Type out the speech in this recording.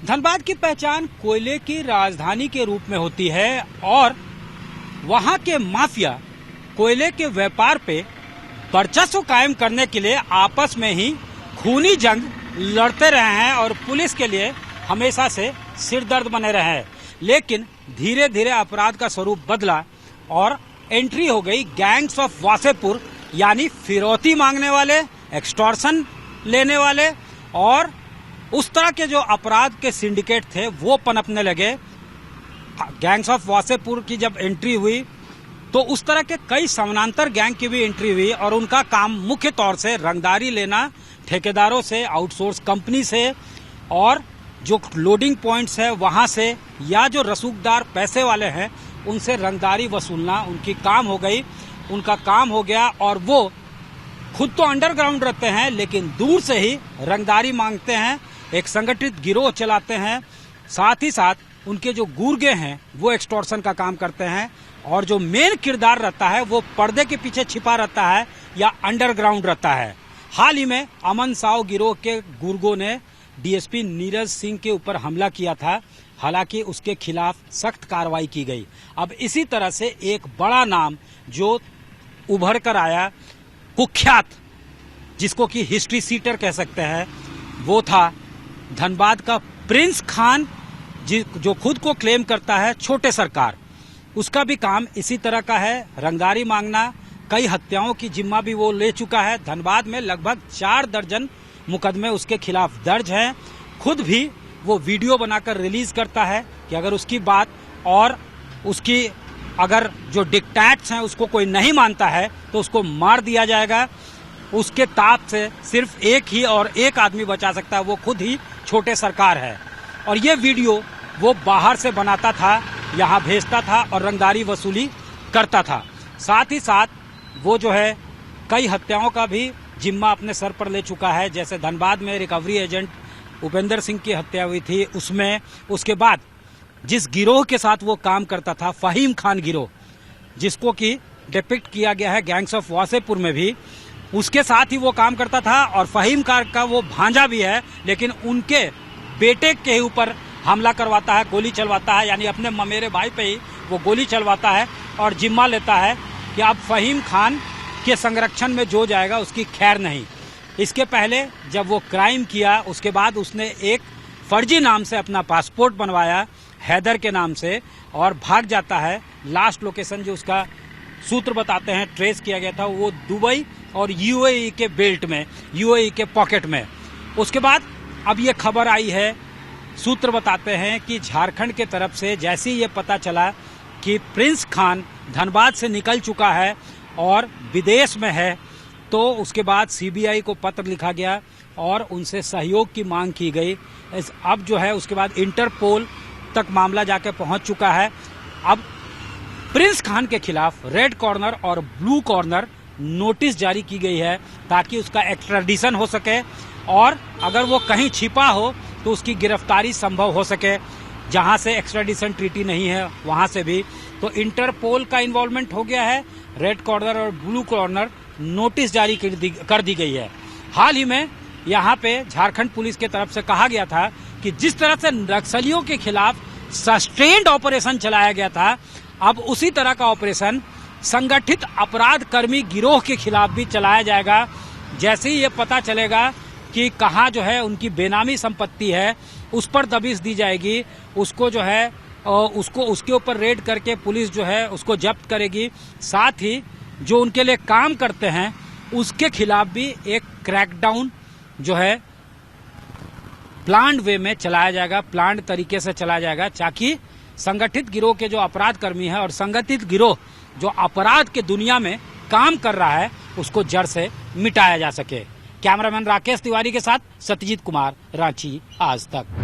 धनबाद की पहचान कोयले की राजधानी के रूप में होती है और वहां के माफिया कोयले के व्यापार पे वर्चस्व कायम करने के लिए आपस में ही खूनी जंग लड़ते रहे हैं और पुलिस के लिए हमेशा से सिरदर्द बने रहे हैं। लेकिन धीरे धीरे अपराध का स्वरूप बदला और एंट्री हो गई गैंग्स ऑफ वासेपुर, यानी फिरौती मांगने वाले, एक्सटॉर्शन लेने वाले और उस तरह के जो अपराध के सिंडिकेट थे वो पनपने लगे। गैंग्स ऑफ वासेपुर की जब एंट्री हुई तो उस तरह के कई समानांतर गैंग की भी एंट्री हुई और उनका काम मुख्य तौर से रंगदारी लेना ठेकेदारों से, आउटसोर्स कंपनी से और जो लोडिंग पॉइंट्स है वहां से या जो रसूखदार पैसे वाले हैं उनसे रंगदारी वसूलना उनकी काम हो गई, उनका काम हो गया। और वो खुद तो अंडरग्राउंड रहते हैं लेकिन दूर से ही रंगदारी मांगते हैं, एक संगठित गिरोह चलाते हैं। साथ ही साथ उनके जो गुर्गे हैं वो एक्सटॉर्शन का काम करते हैं और जो मेन किरदार रहता है वो पर्दे के पीछे छिपा रहता है या अंडरग्राउंड रहता है। हाल ही में अमन साव गिरोह के गुर्गों ने डीएसपी नीरज सिंह के ऊपर हमला किया था, हालांकि उसके खिलाफ सख्त कार्रवाई की गई। अब इसी तरह से एक बड़ा नाम जो उभर कर आया, कुख्यात, जिसको कि हिस्ट्री सीटर कह सकते हैं, वो था धनबाद का प्रिंस खान, जो खुद को क्लेम करता है छोटे सरकार। उसका भी काम इसी तरह का है, रंगदारी मांगना। कई हत्याओं की जिम्मा भी वो ले चुका है। धनबाद में लगभग 4 दर्जन मुकदमे उसके खिलाफ दर्ज हैं। खुद भी वो वीडियो बनाकर रिलीज करता है कि अगर उसकी बात और उसकी अगर जो डिक्टेट्स हैं उसको कोई नहीं मानता है तो उसको मार दिया जाएगा। उसके ताप से सिर्फ एक ही और एक आदमी बचा सकता है, वो खुद ही छोटे सरकार है। और ये वीडियो वो बाहर से बनाता था, यहाँ भेजता था और रंगदारी वसूली करता था। साथ ही साथ वो जो है कई हत्याओं का भी जिम्मा अपने सर पर ले चुका है। जैसे धनबाद में रिकवरी एजेंट उपेंद्र सिंह की हत्या हुई थी, उसमें उसके बाद जिस गिरोह के साथ वो काम करता था, फहीम खान गिरोह, जिसको कि डिपिक्ट किया गया है गैंग्स ऑफ वासेपुर में भी, उसके साथ ही वो काम करता था। और फहीम खान का वो भांजा भी है, लेकिन उनके बेटे के ऊपर हमला करवाता है, गोली चलवाता है, यानी अपने ममेरे भाई पे ही वो गोली चलवाता है और जिम्मा लेता है कि अब फहीम खान के संरक्षण में जो जाएगा उसकी खैर नहीं। इसके पहले जब वो क्राइम किया उसके बाद उसने एक फर्जी नाम से अपना पासपोर्ट बनवाया, हैदर के नाम से, और भाग जाता है। लास्ट लोकेशन जो उसका सूत्र बताते हैं ट्रेस किया गया था वो दुबई और यूएई के बेल्ट में, यूएई के पॉकेट में। उसके बाद अब ये खबर आई है, सूत्र बताते हैं कि झारखंड के तरफ से जैसे ही ये पता चला कि प्रिंस खान धनबाद से निकल चुका है और विदेश में है, तो उसके बाद सीबीआई को पत्र लिखा गया और उनसे सहयोग की मांग की गई। अब जो है उसके बाद इंटरपोल तक मामला जाके पहुंच चुका है। अब प्रिंस खान के खिलाफ रेड कॉर्नर और ब्लू कॉर्नर नोटिस जारी की गई है ताकि उसका एक्स्ट्राडिशन हो सके और अगर वो कहीं छिपा हो तो उसकी गिरफ्तारी संभव हो सके। जहां से एक्स्ट्राडिशन ट्रीटी नहीं है वहां से भी तो इंटरपोल का इन्वॉल्वमेंट हो गया है। रेड कॉर्नर और ब्लू कॉर्नर नोटिस जारी कर दी गई है। हाल ही में यहाँ पे झारखंड पुलिस की तरफ से कहा गया था कि जिस तरह से नक्सलियों के खिलाफ सस्टेन्ड ऑपरेशन चलाया गया था, अब उसी तरह का ऑपरेशन संगठित अपराध कर्मी गिरोह के खिलाफ भी चलाया जाएगा। जैसे ही ये पता चलेगा कि कहाँ जो है उनकी बेनामी संपत्ति है, उस पर दबिश दी जाएगी। उसको जो है उसके ऊपर रेड करके पुलिस जो है उसको जब्त करेगी। साथ ही जो उनके लिए काम करते हैं उसके खिलाफ भी एक क्रैकडाउन जो है प्लान्ड वे में चलाया जाएगा, प्लान्ड तरीके से चलाया जाएगा, ताकि संगठित गिरोह के जो अपराध कर्मी है और संगठित गिरोह जो अपराध के दुनिया में काम कर रहा है उसको जड़ से मिटाया जा सके। कैमरामैन राकेश तिवारी के साथ सत्यजीत कुमार, रांची आज तक।